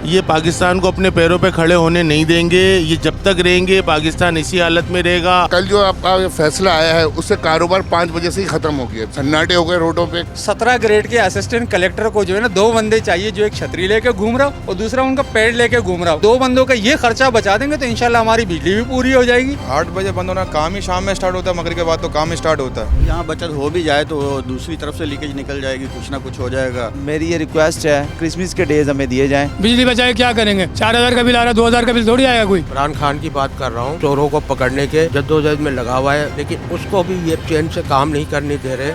ये पाकिस्तान को अपने पैरों पे खड़े होने नहीं देंगे। ये जब तक रहेंगे पाकिस्तान इसी हालत में रहेगा। कल जो आपका फैसला आया है उससे कारोबार 5 बजे से ही खत्म हो गया, सन्नाटे हो गए रोडों पे। 17 ग्रेड के असिस्टेंट कलेक्टर को जो है ना 2 बंदे चाहिए, जो एक छतरी लेके घूम रहा हो और दूसरा उनका पेड़ लेके घूम रहा हो। 2 बंदों का ये खर्चा बचा देंगे तो इंशाल्लाह हमारी बिजली भी पूरी हो जाएगी। 8 बजे बंद होना, काम ही शाम में स्टार्ट होता है, मगरिब के बाद तो काम स्टार्ट होता है। यहाँ बचत हो भी जाए तो दूसरी तरफ से लीकेज निकल जाएगी, कुछ ना कुछ हो जाएगा। मेरी ये रिक्वेस्ट है क्रिसमस के डेज हमें दिए जाएं। बिजली बचाए क्या करेंगे? 4000 का बिल आ रहा है, 2000 का बिल थोड़ी आएगा कोई। इमरान खान की बात कर रहा हूँ, चोरों को पकड़ने के जद्दोजहद में लगा हुआ है, लेकिन उसको भी ये चैन से काम नहीं करने दे रहे।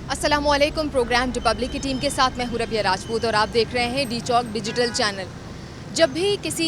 अस्सलामुअलैकुम। प्रोग्राम रिपब्लिक की टीम के साथ मैं हूं रबिया राजपूत और आप देख रहे हैं डी चौक डिजिटल चैनल। जब भी किसी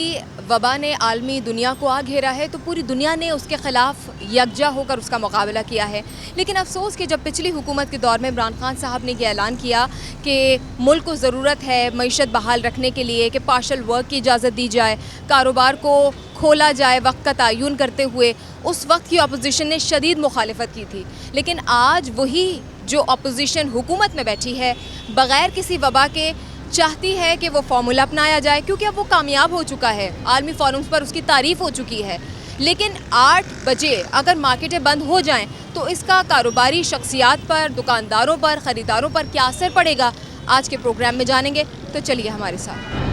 वबा ने आलमी दुनिया को आ घेरा है तो पूरी दुनिया ने उसके ख़िलाफ़ यकजा होकर उसका मुकाबला किया है। लेकिन अफसोस कि जब पिछली हुकूमत के दौर में इमरान खान साहब ने यह ऐलान किया कि मुल्क को ज़रूरत है मईशत बहाल रखने के लिए कि पार्शल वर्क की इजाज़त दी जाए, कारोबार को खोला जाए वक्त का तयन करते हुए, उस वक्त की अपोजिशन ने शदीद मुखालिफत की थी। लेकिन आज वही जो अपोजिशन हुकूमत में बैठी है बग़ैर किसी वबा के चाहती है कि वो फार्मूला अपनाया जाए, क्योंकि अब वो कामयाब हो चुका है, आलमी फोरम्स पर उसकी तारीफ़ हो चुकी है। लेकिन 8 बजे अगर मार्केटें बंद हो जाएं तो इसका कारोबारी शख्सियात पर, दुकानदारों पर, ख़रीदारों पर क्या असर पड़ेगा, आज के प्रोग्राम में जानेंगे। तो चलिए हमारे साथ।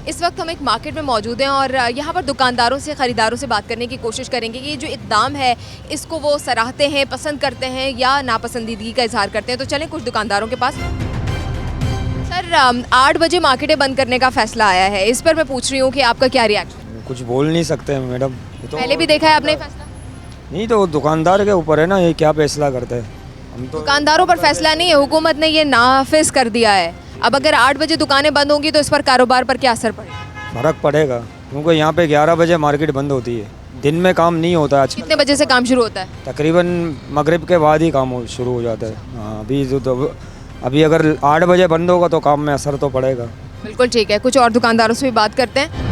इस वक्त हम एक मार्केट में मौजूद हैं और यहाँ पर दुकानदारों से, ख़रीदारों से बात करने की कोशिश करेंगे कि ये जो इक़दाम है इसको वो सराहते हैं, पसंद करते हैं या नापसंदीदगी का इजहार करते हैं। तो चलें कुछ दुकानदारों के पास। सर, 8 बजे मार्केटें बंद करने का फ़ैसला आया है, इस पर मैं पूछ रही हूँ कि आपका क्या रिएक्शन? कुछ बोल नहीं सकते मैडम, तो पहले भी देखा है आपने फैसला? नहीं, तो दुकानदार के ऊपर है ना, ये क्या फैसला करते हैं। हम तो दुकानदारों पर फैसला नहीं है, हुकूमत ने ये नाफिज कर दिया है। अब अगर 8 बजे दुकानें बंद होंगी तो इस पर कारोबार पर क्या असर पड़ेगा? फ़र्क पड़ेगा, क्योंकि यहाँ पे 11 बजे मार्केट बंद होती है, दिन में काम नहीं होता है। कितने बजे से काम शुरू होता है? तकरीबन मगरिब के बाद ही काम शुरू हो जाता है। हाँ, अभी अगर 8 बजे बंद होगा तो काम में असर तो पड़ेगा। बिल्कुल ठीक है, कुछ और दुकानदारों से भी बात करते हैं।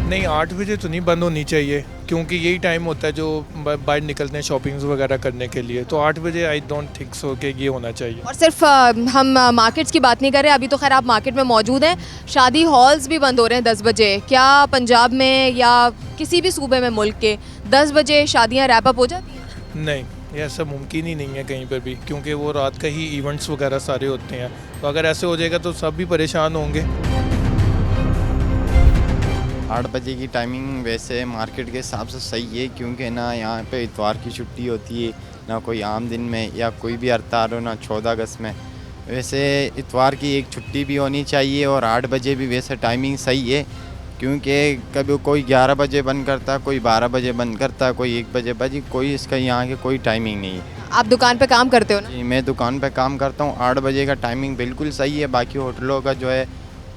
नहीं, 8 बजे तो नहीं बंद होनी चाहिए, क्योंकि यही टाइम होता है जो बाहर निकलते हैं शॉपिंग्स वगैरह करने के लिए। तो 8 बजे आई डोंट थिंक सो कि ये होना चाहिए। और सिर्फ हम मार्केट्स की बात नहीं कर रहे, अभी तो खैर आप मार्केट में मौजूद हैं, शादी हॉल्स भी बंद हो रहे हैं 10 बजे। क्या पंजाब में या किसी भी सूबे में मुल्क के 10 बजे शादियाँ रैप अप हो जाती हैं? नहीं, ये ऐसा मुमकिन ही नहीं है कहीं पर भी, क्योंकि वो रात का ही इवेंट्स वगैरह सारे होते हैं। तो अगर ऐसे हो जाएगा तो सब भी परेशान होंगे। 8 बजे की टाइमिंग वैसे मार्केट के हिसाब से सही है, क्योंकि ना यहाँ पे इतवार की छुट्टी होती है, ना कोई आम दिन में या कोई भी हड़ताल हो, ना 14 अगस्त में। वैसे इतवार की एक छुट्टी भी होनी चाहिए और 8 बजे भी वैसे टाइमिंग सही है, क्योंकि कभी कोई 11 बजे बंद करता है, कोई 12 बजे बंद करता है, कोई 1 बजे कोई इसका यहाँ के कोई टाइमिंग नहीं है। आप दुकान पे काम करते हो ना? जी, मैं दुकान पे काम करता हूँ। 8 बजे का टाइमिंग बिल्कुल सही है। बाकी होटलों का जो है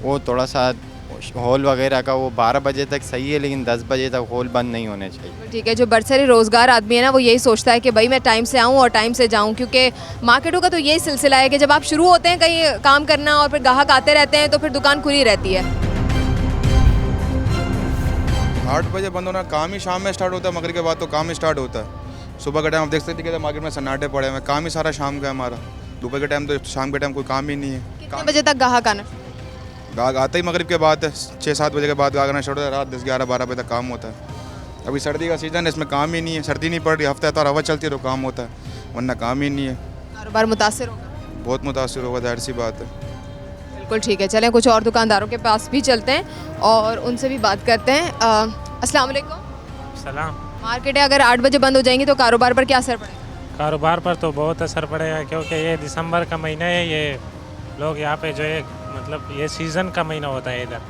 वो थोड़ा सा हॉल वगैरह का वो 12 बजे तक सही है, लेकिन 10 बजे तक हॉल बंद नहीं होने चाहिए। ठीक है, जो बरसरी रोज़गार आदमी है ना, वो यही सोचता है कि भाई मैं टाइम से आऊँ और टाइम से जाऊँ, क्योंकि मार्केटों का तो यही सिलसिला है कि जब आप शुरू होते हैं कहीं काम करना और फिर ग्राहक आते रहते हैं तो फिर दुकान खुली रहती है। 8 बजे बंद होना, काम ही शाम में स्टार्ट होता है, मगरिब के बाद तो काम स्टार्ट होता है। सुबह का टाइम आप देख सकते हैं कि मार्केट में सन्नाटे पड़े हैं, काम ही सारा शाम का है हमारा। दोपहर के टाइम तो शाम के टाइम कोई काम ही नहीं है। कितने बजे तक ग्राहक आना? गाहक आते ही मगरिब के बाद 6-7 बजे के बाद गाहक आना स्टार्ट होता है, रात 10-11-12 बजे तक काम होता है। अभी सर्दी का सीज़न है, इसमें काम ही नहीं है, सर्दी नहीं पड़ रही, हफ्ते तो हवा चलती है तो काम होता है, वरना काम ही नहीं है। कारोबार मुतासिर होगा? बहुत मुतासिर होगा, जाहिर सी बात है। बिल्कुल ठीक है, चलें कुछ और दुकानदारों के पास भी चलते हैं और उनसे भी बात करते हैं। अस्सलाम वालेकुम। सलाम। मार्केटें अगर 8 बजे बंद हो जाएंगी तो कारोबार पर क्या असर पड़ेगा? कारोबार पर तो बहुत असर पड़ेगा, क्योंकि ये दिसंबर का महीना है, ये लोग यहाँ पे जो है मतलब ये सीज़न का महीना होता है इधर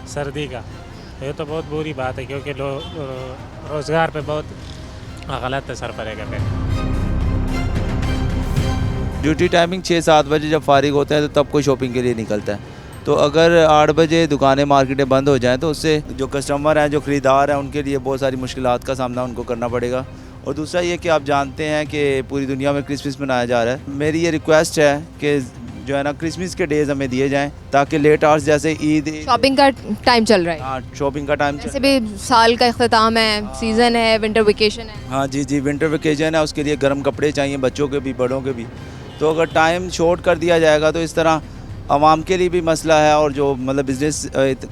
सर्दी का। ये तो बहुत बुरी बात है, क्योंकि रोज़गार पे बहुत गलत असर पड़ेगा। फिर ड्यूटी टाइमिंग 6-7 बजे जब फारिग होते हैं तो तब कोई शॉपिंग के लिए निकलता है। तो अगर 8 बजे दुकानें मार्केटें बंद हो जाएं तो उससे जो कस्टमर हैं, जो ख़रीदार हैं, उनके लिए बहुत सारी मुश्किलात का सामना उनको करना पड़ेगा। और दूसरा ये कि आप जानते हैं कि पूरी दुनिया में क्रिसमस मनाया जा रहा है। मेरी ये रिक्वेस्ट है कि जो है ना क्रिसमस के डेज हमें दिए जाएं, ताकि लेट आवर्स जैसे ईद शॉपिंग का टाइम चल रहा है, हाँ शॉपिंग का टाइम जैसे भी साल का इख्तिताम है, सीज़न है, विंटर वेकेशन है। हाँ जी जी, विंटर वेकेशन है, उसके लिए गर्म कपड़े चाहिए बच्चों के भी बड़ों के भी। तो अगर टाइम शॉर्ट कर दिया जाएगा तो इस तरह आवाम के लिए भी मसला है और जो मतलब बिज़नेस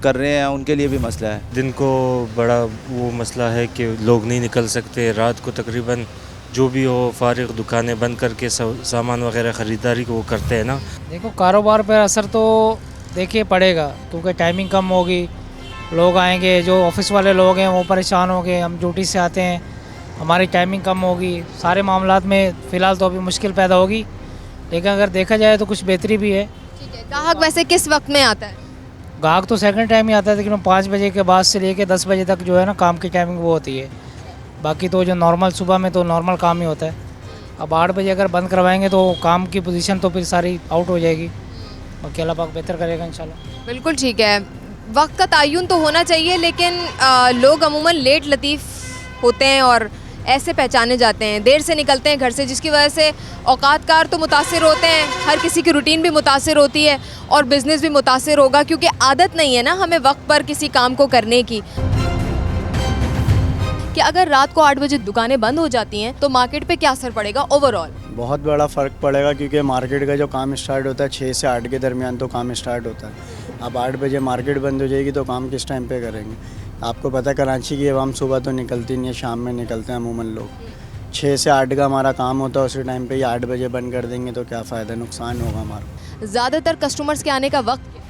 कर रहे हैं उनके लिए भी मसला है। दिन को बड़ा वो मसला है कि लोग नहीं निकल सकते, रात को तकरीबन जो भी हो फारिग दुकानें बंद करके सामान वगैरह ख़रीदारी को वो करते हैं ना। देखो कारोबार पर असर तो देखिए पड़ेगा, क्योंकि टाइमिंग कम होगी, लोग आएंगे, जो ऑफिस वाले लोग हैं वो परेशान होंगे, हम ड्यूटी से आते हैं, हमारी टाइमिंग कम होगी, सारे मामलात में फ़िलहाल तो अभी मुश्किल पैदा होगी, लेकिन अगर देखा जाए तो कुछ बेहतरी भी है। ग्राहक वैसे किस वक्त में आता है? ग्राहक तो सेकंड टाइम ही आता है, लेकिन 5 बजे के बाद से लेके 10 बजे तक जो है ना काम की टाइमिंग वो होती है। बाकी तो जो नॉर्मल सुबह में तो नॉर्मल काम ही होता है। अब 8 बजे अगर बंद करवाएंगे तो काम की पोजीशन तो फिर सारी आउट हो जाएगी। बाकी अल्लाह पाक बेहतर करेगा इंशाल्लाह। बिल्कुल ठीक है, वक्त का तयन तो होना चाहिए, लेकिन लोग अमूमन लेट लतीफ़ होते हैं और ऐसे पहचाने जाते हैं, देर से निकलते हैं घर से, जिसकी वजह से औकातकार तो मुतासिर होते हैं, हर किसी की रूटीन भी मुतासिर होती है और बिज़नेस भी मुतासिर होगा, क्योंकि आदत नहीं है ना हमें वक्त पर किसी काम को करने की। कि अगर रात को 8 बजे दुकानें बंद हो जाती हैं तो मार्केट पे क्या असर पड़ेगा ओवरऑल? बहुत बड़ा फ़र्क पड़ेगा, क्योंकि मार्केट का जो काम स्टार्ट होता है 6 से 8 के दरमियान तो काम स्टार्ट होता है। अब 8 बजे मार्केट बंद हो जाएगी तो काम किस टाइम पे करेंगे? आपको पता है कराची की आवाम सुबह तो निकलती नहीं है, शाम में निकलते हैं अमूमन लोग। 6 से 8 का हमारा काम होता है, उसी टाइम पे ही 8 बजे बंद कर देंगे तो क्या फ़ायदा, नुकसान होगा हमारा। ज़्यादातर कस्टमर्स के आने का वक्त?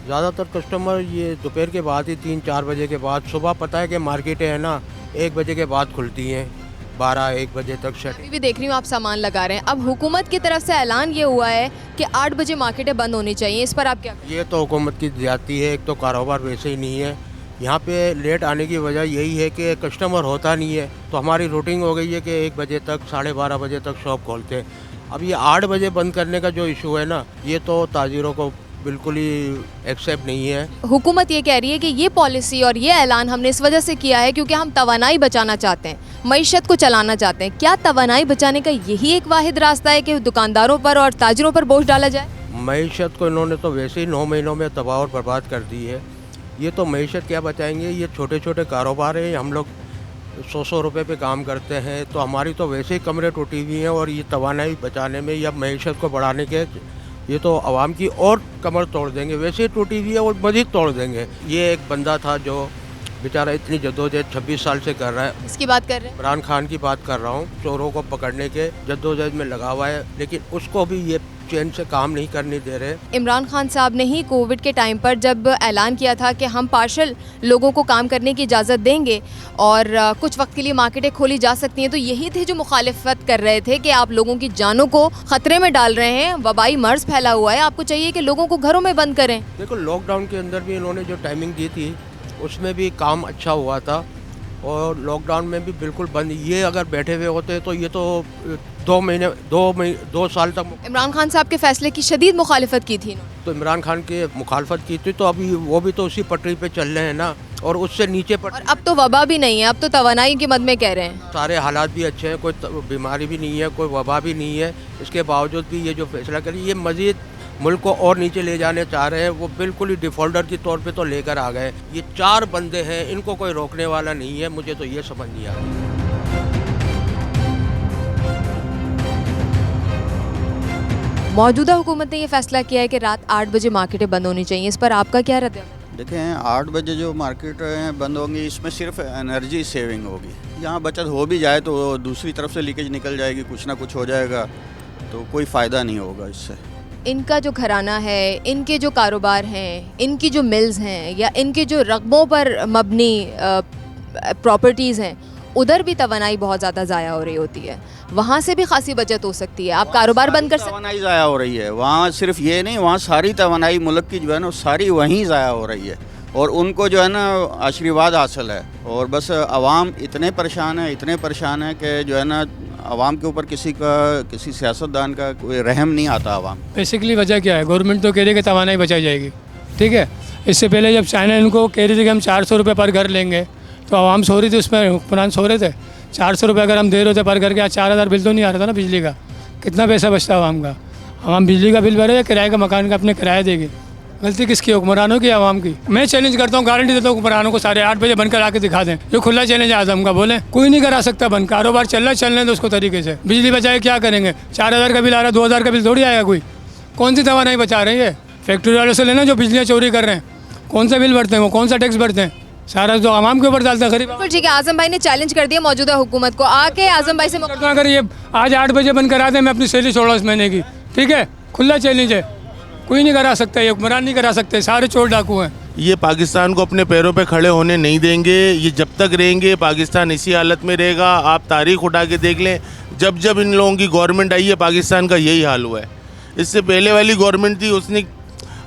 ज़्यादातर कस्टमर ये दोपहर के बाद ही 3-4 बजे के बाद। सुबह पता है कि मार्केटें हैं ना 1 बजे के बाद खुलती हैं, 12-1 बजे तक शट। अभी भी देख रही हूँ आप सामान लगा रहे हैं। अब हुकूमत की तरफ से ऐलान ये हुआ है कि 8 बजे मार्केटें बंद होनी चाहिए, इस पर आप क्या? ये तो हुकूमत की ज़्यादती है, एक तो कारोबार वैसे ही नहीं है। यहाँ पे लेट आने की वजह यही है कि कस्टमर होता नहीं है, तो हमारी रूटीन हो गई है कि 1 बजे तक 12:30 बजे तक शॉप खोलते हैं। अब ये 8 बजे बंद करने का जो इशू है ना, ये तो ताजिरों को बिल्कुल ही एक्सेप्ट नहीं है। हुकूमत ये कह रही है कि ये पॉलिसी और ये ऐलान हमने इस वजह से किया है क्योंकि हम तवानाई बचाना चाहते हैं, मईशत को चलाना चाहते हैं। क्या तवानाई बचाने का यही एक वाहिद रास्ता है कि दुकानदारों पर और ताजिरों पर बोझ डाला जाए? मईशत को इन्होंने तो वैसे ही 9 महीनों में तबाह और बर्बाद कर दी है। ये तो मईशत क्या बचाएंगे, ये छोटे छोटे कारोबार हैं, हम लोग 100 रुपये पे काम करते हैं, तो हमारी तो वैसे ही कमरे टूटी हुई हैं और ये तवानाई बचाने में या मईशत को बढ़ाने के ये तो आवाम की और कमर तोड़ देंगे, वैसे ही टूटी हुई है और मज़ीद तोड़ देंगे। ये एक बंदा था जो बेचारा इतनी जद्दोजहद 26 साल से कर रहा है। इसकी बात कर रहे हैं? इमरान खान की बात कर रहा हूँ। चोरों को पकड़ने के जद्दोजहद में लगा हुआ है, लेकिन उसको भी ये चैन से काम नहीं करने दे रहे। इमरान खान साहब ने ही कोविड के टाइम पर जब ऐलान किया था कि हम पार्शल लोगों को काम करने की इजाज़त देंगे और कुछ वक्त के लिए मार्केटें खोली जा सकती हैं, तो यही थे जो मुखालिफत कर रहे थे कि आप लोगों की जानों को ख़तरे में डाल रहे हैं, वबाई मर्ज़ फैला हुआ है, आपको चाहिए कि लोगों को घरों में बंद करें। देखो लॉकडाउन के अंदर भी इन्होंने जो टाइमिंग दी थी उसमें भी काम अच्छा हुआ था और लॉकडाउन में भी बिल्कुल बंद। ये अगर बैठे हुए होते तो ये तो 2 साल तक इमरान खान साहब के फैसले की शदीद मुखालिफत की थी। तो इमरान खान की मुखालफत की थी, तो अभी वो भी तो उसी पटरी पे चल रहे हैं ना, और उससे नीचे पर। और अब तो वबा भी नहीं है, अब तो तवानाई की मद में कह रहे हैं। सारे हालात भी अच्छे हैं, कोई बीमारी भी नहीं है, कोई वबा भी नहीं है, इसके बावजूद भी ये जो फैसला करी, ये मज़ीद मुल्क को और नीचे ले जाने चाह रहे हैं। वो बिल्कुल ही डिफ़ॉल्टर के तौर पे तो लेकर आ गए। ये 4 बंदे हैं, इनको कोई रोकने वाला नहीं है। मुझे तो ये समझ नहीं आ रहा। मौजूदा हुकूमत ने ये फैसला किया है कि रात 8 बजे मार्केटें बंद होनी चाहिए, इस पर आपका क्या रद्द है? देखें 8 बजे जो मार्केट बंद होंगी, इसमें सिर्फ एनर्जी सेविंग होगी। यहाँ बचत हो भी जाए तो दूसरी तरफ से लीकेज निकल जाएगी, कुछ ना कुछ हो जाएगा, तो कोई फ़ायदा नहीं होगा इससे। इनका जो घराना है, इनके जो कारोबार हैं, इनकी जो मिल्स हैं या इनके जो रकबों पर मबनी प्रॉपर्टीज़ हैं, उधर भी तवानाई बहुत ज़्यादा ज़ाया हो रही होती है, वहाँ से भी खासी बचत हो सकती है। आप कारोबार बंद कर सकते हैं। तवानाई ज़ाया हो रही है वहाँ, सिर्फ ये नहीं, वहाँ सारी तवानाई मुल्क की जो है ना सारी वहीं ज़ाया हो रही है और उनको जो है ना आशीर्वाद हासिल है। और बस आवाम इतने परेशान है कि जो है ना आवाम के ऊपर किसी सियासतदान का कोई रहम नहीं आता। आवाम बेसिकली वजह क्या है, गवर्नमेंट तो कह रही है कि तवानाई बचाई जाएगी, ठीक है। इससे पहले जब चाइना इनको कह रही थी कि हम 400 रुपये पर घर लेंगे, तो आवाम सो रही थी, उसमें हुक्मरान सो रहे थे। 400 रुपये अगर हम दे रहे थे पर घर के, आज 4000 बिल तो नहीं आ रहा था ना बिजली का, कितना पैसा बचता आवाम का। हम बिजली का बिल भरे या किराए का मकान का अपने किराया देंगे। गलती किसकी है, हुक्मरानों की, आवाम की? मैं चैलेंज करता हूँ, गारंटी देता हूँ हुक्मरानों को 8:30 बजे बंद करा के दिखा दें। जो खुला चैलेंज है आजम का, बोले कोई नहीं करा सकता बंद। कारोबार चल रहा है, चलने दो उसको तरीके से। बिजली बचाए क्या करेंगे? 4000 का बिल आ रहा है, 2000 का बिल थोड़ी आएगा कोई। कौन सी दवा नहीं बचा रही है? फैक्ट्री वालों से लेना जो बिजलियाँ चोरी कर रहे हैं, कौन सा बिल भरते हैं वो, कौन सा टैक्स भरते हैं? सारा जो आवाम के ऊपर डालता है गरीब। बिल्कुल ठीक है, आजम भाई ने चैलेंज कर दिया मौजूदा हुकूमत को। आके आजम भाई से अगर ये आज 8 बजे बंद करा दें, मैं अपनी सैलरी छोड़ा इस महीने की, ठीक है? खुला चैलेंज है, कोई नहीं करा सकता, ये हुक्मरान नहीं करा सकते, सारे चोर डाकू हैं। ये पाकिस्तान को अपने पैरों पे खड़े होने नहीं देंगे। ये जब तक रहेंगे पाकिस्तान इसी हालत में रहेगा। आप तारीख उठा के देख लें, जब जब इन लोगों की गवर्नमेंट आई है पाकिस्तान का यही हाल हुआ है। इससे पहले वाली गवर्नमेंट थी, उसने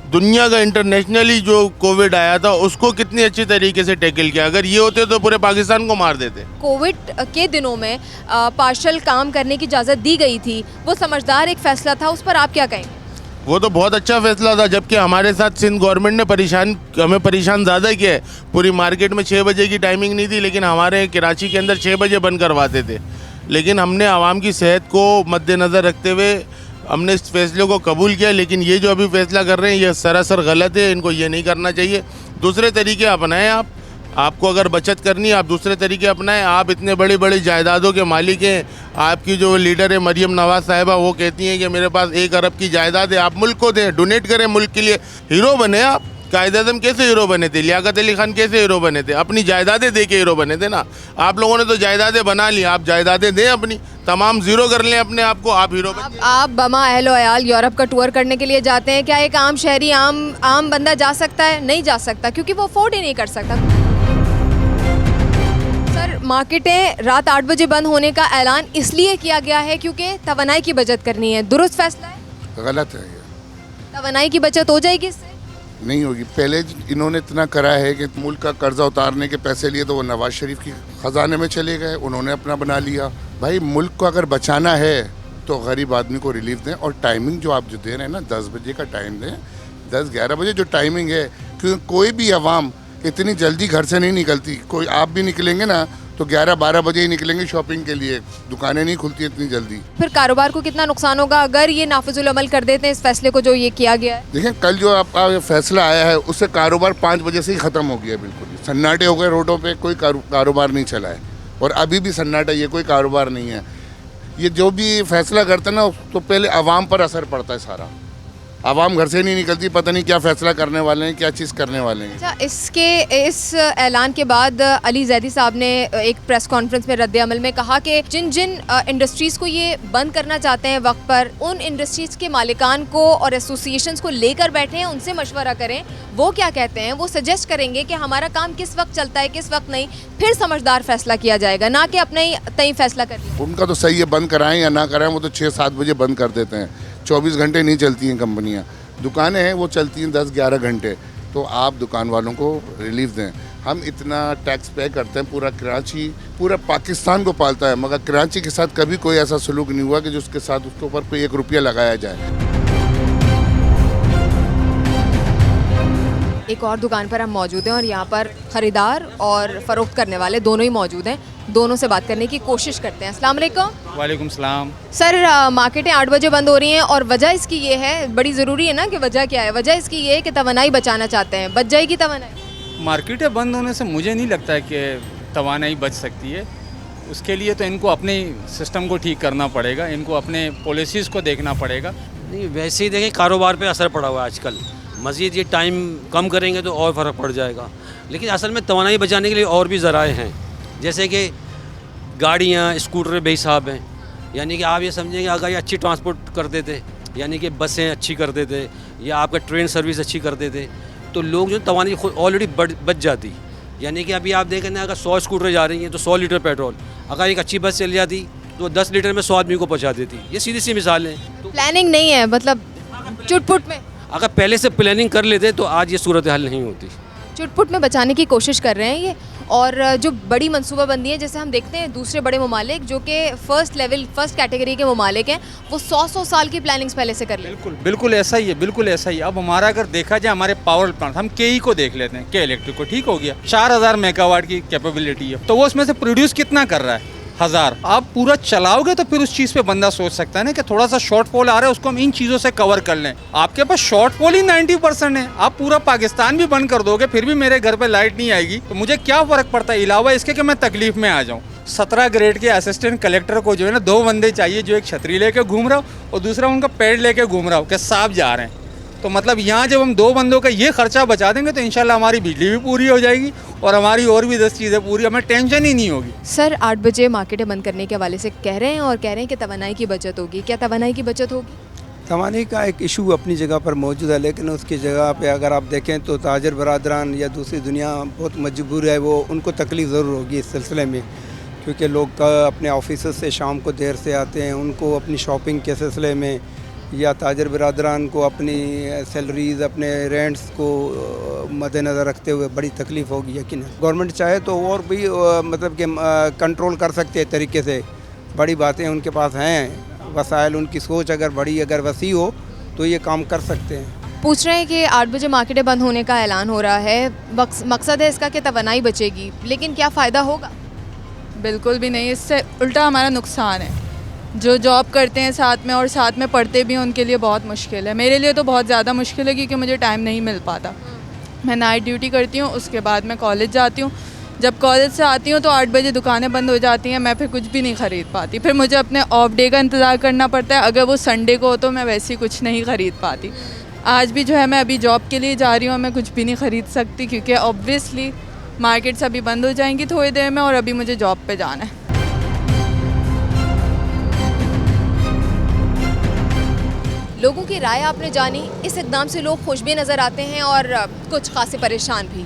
दुनिया का इंटरनेशनली जो कोविड आया था उसको कितनी अच्छी तरीके से टैकल किया। अगर ये होते तो पूरे पाकिस्तान को मार देते। कोविड के दिनों में पार्शल काम करने की इजाज़त दी गई थी, वो समझदार एक फैसला था, उस पर आप क्या कहेंगे? वो तो बहुत अच्छा फैसला था, जबकि हमारे साथ सिंध गवर्नमेंट ने हमें परेशान ज़्यादा किया है। पूरी मार्केट में 6 बजे की टाइमिंग नहीं थी, लेकिन हमारे कराची के अंदर 6 बजे बंद करवाते थे। लेकिन हमने आवाम की सेहत को मद्देनज़र रखते हुए हमने इस फैसले को कबूल किया। लेकिन ये जो अभी फैसला कर रहे हैं ये सरासर गलत है, इनको ये नहीं करना चाहिए। दूसरे तरीके अपनाएं। आपको अगर बचत करनी है आप दूसरे तरीके अपनाएं। आप इतने बड़ी बड़ी जायदादों के मालिक हैं। आपकी जो लीडर है मरियम नवाज साहिबा, वो कहती हैं कि मेरे पास 1 अरब की जायदाद है। आप मुल्क को दें, डोनेट करें मुल्क के लिए, हीरो बने। आप कायद आज़म कैसे हीरो बने थे? लियाकत अली खान कैसे हीरो बने थे? अपनी जायदादें दे के हीरो बने थे ना। आप लोगों ने तो जायदादें बना ली, आप जायदादें दें अपनी, तमाम ज़ीरो कर लें अपने आप को, आप हीरो बन। आप बमा अहलो अयाल यूरोप का टूर करने के लिए जाते हैं, क्या एक आम शहरी आम बंदा जा सकता है? नहीं जा सकता, क्योंकि वो अफोर्ड ही नहीं कर सकता। सर, मार्केटें रात 8 बजे बंद होने का ऐलान इसलिए किया गया है क्योंकि तवानाई की बचत करनी है। दुरुस्त फैसला है? गलत है ये। तवानाई की बचत हो जाएगी इससे? नहीं होगी। पहले इन्होंने इतना करा है कि मुल्क का कर्जा उतारने के पैसे लिए तो वो नवाज शरीफ की ख़जाने में चले गए, उन्होंने अपना बना लिया। भाई मुल्क को अगर बचाना है तो गरीब आदमी को रिलीफ दें। और टाइमिंग जो आप जो दे रहे हैं ना, 10 बजे का टाइम दें, 10-11 बजे जो टाइमिंग है, क्योंकि कोई भी आवाम इतनी जल्दी घर से नहीं निकलती। कोई आप भी निकलेंगे ना तो 11-12 बजे ही निकलेंगे शॉपिंग के लिए, दुकानें नहीं खुलती इतनी जल्दी। फिर कारोबार को कितना नुकसान होगा अगर ये नाफिजुल अमल कर देते हैं इस फैसले को जो ये किया गया है? देखें, कल जो आपका फैसला आया है उससे कारोबार 5 बजे से ही ख़त्म हो गया। बिल्कुल सन्नाटे हो गए रोडों पे, कोई कारोबार नहीं चला है। और अभी भी सन्नाटा, ये कोई कारोबार नहीं है। ये जो भी फैसला करता है ना तो पहले आवाम पर असर पड़ता है सारा। आवाम घर से नहीं निकलती, पता नहीं क्या फैसला करने वाले हैं, क्या चीज़ करने वाले हैं। अच्छा, इस ऐलान के बाद अली जैदी साहब ने एक प्रेस कॉन्फ्रेंस में रद्द अमल में कहा कि जिन जिन इंडस्ट्रीज़ को ये बंद करना चाहते हैं वक्त पर, उन इंडस्ट्रीज़ के मालिकान को और एसोसिएशंस को लेकर बैठे हैं, उनसे मशवरा करें। वो क्या कहते हैं, वो सजेस्ट करेंगे कि हमारा काम किस वक्त चलता है, किस वक्त नहीं, फिर समझदार फैसला किया जाएगा, ना कि अपना ही तय फैसला कर लिया। उनका तो सही है, बंद कराएं या ना कराएं, वो तो 6-7 बजे बंद कर देते हैं। 24 घंटे नहीं चलती हैं कंपनियां। दुकानें हैं वो चलती हैं 10-11 घंटे। तो आप दुकान वालों को रिलीफ दें। हम इतना टैक्स पे करते हैं, पूरा कराची, पूरा पाकिस्तान को पालता है, मगर कराची के साथ कभी कोई ऐसा सलूक नहीं हुआ कि जो उसके साथ उसके ऊपर कोई 1 रुपया लगाया जाए। एक और दुकान पर हम मौजूद हैं और यहाँ पर ख़रीदार और फ़रोख्त करने वाले दोनों ही मौजूद हैं। दोनों से बात करने की कोशिश करते हैं। अस्सलाम वालेकुम। वालेकुम सलाम। सर, मार्केटें 8 बजे बंद हो रही हैं और वजह इसकी ये है, बड़ी ज़रूरी है ना कि वजह क्या है? वजह इसकी ये है कि तवानाई बचाना चाहते हैं। बच जाएगी तवानाई? मार्केटें बंद होने से मुझे नहीं लगता है कि तवानाई बच सकती है। उसके लिए तो इनको अपने सिस्टम को ठीक करना पड़ेगा, इनको अपने पॉलिसीज़ को देखना पड़ेगा। नहीं, वैसे ही देखें, कारोबार पे असर पड़ा हुआ है आजकल। मज़ीद ये टाइम कम करेंगे तो और फ़र्क पड़ जाएगा। लेकिन असल में तवानाई बचाने के लिए और भी ज़राए हैं, जैसे कि गाड़ियाँ, स्कूटर बेहिसाब हैं। यानी कि आप ये समझें कि अगर ये अच्छी ट्रांसपोर्ट कर देते, यानी कि बसें अच्छी कर देते या आपका ट्रेन सर्विस अच्छी कर देते, तो लोग जो तवानाई ऑलरेडी बच जाती। यानी कि अभी आप देखें ना, अगर 100 स्कूटर जा रही हैं तो 100 लीटर पेट्रोल, अगर एक अच्छी बस चल जाती तो 10 लीटर में 100 आदमी को पहुँचा देती। ये सीधी सी मिसाल है। तो प्लानिंग नहीं है, मतलब चुटपुट में। अगर पहले से प्लानिंग कर लेते तो आज ये सूरत हाल नहीं होती। चुटपुट में बचाने की कोशिश कर रहे हैं ये। और जो बड़ी मनसूबाबंदी है, जैसे हम देखते हैं दूसरे बड़े ममालिक जो कि फर्स्ट कैटेगरी के ममालिक हैं, वो 100 साल की प्लानिंग्स पहले से कर लेते हैं। बिल्कुल ऐसा ही है, बिल्कुल ऐसा ही। अब हमारा अगर देखा जाए, हमारे पावर प्लांट, हम केई को देख लेते हैं, के इलेक्ट्रिक को, ठीक हो गया, 4000 मेगावाट की कैपेबिलिटी है, तो वो उसमें से प्रोड्यूस कितना कर रहा है? 1000। आप पूरा चलाओगे तो फिर उस चीज़ पे बंदा सोच सकता है ना कि थोड़ा सा शॉर्ट फॉल आ रहा है, उसको हम इन चीज़ों से कवर कर लें। आपके पास शॉर्ट फॉल ही 90% है, आप पूरा पाकिस्तान भी बंद कर दोगे फिर भी मेरे घर पे लाइट नहीं आएगी, तो मुझे क्या फ़र्क पड़ता है अलावा इसके कि मैं तकलीफ में आ जाऊँ। 17 ग्रेड के असिस्टेंट कलेक्टर को जो है ना 2 बंदे चाहिए, जो एक छतरी लेके घूम रहा हो और दूसरा उनका पेड़ लेके घूम रहा हो कि साहब जा रहे हैं। तो मतलब यहाँ जब हम 2 बंदों का ये खर्चा बचा देंगे तो इंशाल्लाह हमारी बिजली भी पूरी हो जाएगी और हमारी और भी 10 चीज़ें पूरी, हमें टेंशन ही नहीं होगी। सर 8 बजे मार्केटें बंद करने के हवाले से कह रहे हैं और कह रहे हैं कि तवानाई की बचत होगी, क्या तवानाई की बचत होगी? तवानाई का एक इशू अपनी जगह पर मौजूद है, लेकिन उसकी जगह पे अगर आप देखें तो ताजर बरादरान या दूसरी दुनिया बहुत मजबूर है, वो उनको तकलीफ़ ज़रूर होगी इस सिलसिले में, क्योंकि लोग अपने ऑफिस से शाम को देर से आते हैं, उनको अपनी शॉपिंग के सिलसिले में या ताजर बरादरान को अपनी सैलरीज़ अपने रेंट्स को मद्देनज़र रखते हुए बड़ी तकलीफ़ होगी। यकीन गवर्नमेंट चाहे तो और भी मतलब कि कंट्रोल कर सकते हैं तरीके से, बड़ी बातें उनके पास हैं, वसाइल, उनकी सोच अगर बड़ी अगर वसी हो तो ये काम कर सकते हैं। पूछ रहे हैं कि 8 बजे मार्केटें बंद होने का ऐलान हो रहा है, मकसद है इसका कि तवानाई बचेगी, लेकिन क्या फ़ायदा होगा? बिल्कुल भी नहीं, इससे उल्टा हमारा नुकसान है। जो जॉब करते हैं साथ में और साथ में पढ़ते भी हैं उनके लिए बहुत मुश्किल है, मेरे लिए तो बहुत ज़्यादा मुश्किल है क्योंकि मुझे टाइम नहीं मिल पाता। मैं नाइट ड्यूटी करती हूँ, उसके बाद मैं कॉलेज जाती हूँ, जब कॉलेज से आती हूँ तो 8 बजे दुकानें बंद हो जाती हैं, मैं फिर कुछ भी नहीं ख़रीद पाती, फिर मुझे अपने ऑफ डे का इंतज़ार करना पड़ता है, अगर वो संडे को हो तो मैं वैसे ही कुछ नहीं ख़रीद पाती। आज भी जो है मैं अभी जॉब के लिए जा रही हूँ, मैं कुछ भी नहीं ख़रीद सकती क्योंकि ऑब्वियसली मार्केट्स अभी बंद हो जाएंगी थोड़ी देर में और अभी मुझे जॉब पे जाना है। लोगों की राय आपने जानी, इस इक़दाम से लोग खुश भी नज़र आते हैं और कुछ खासे परेशान भी।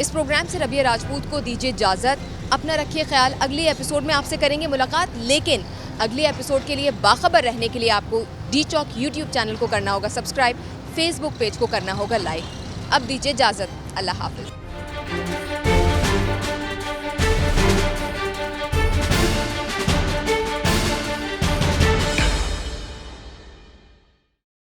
इस प्रोग्राम से रबिया राजपूत को दीजिए इजाज़त, अपना रखिए ख्याल, अगली एपिसोड में आपसे करेंगे मुलाकात, लेकिन अगले एपिसोड के लिए बाखबर रहने के लिए आपको डी चौक यूट्यूब चैनल को करना होगा सब्सक्राइब, फेसबुक पेज को करना होगा लाइक। अब दीजिए इजाज़त, अल्लाह हाफ़िज़।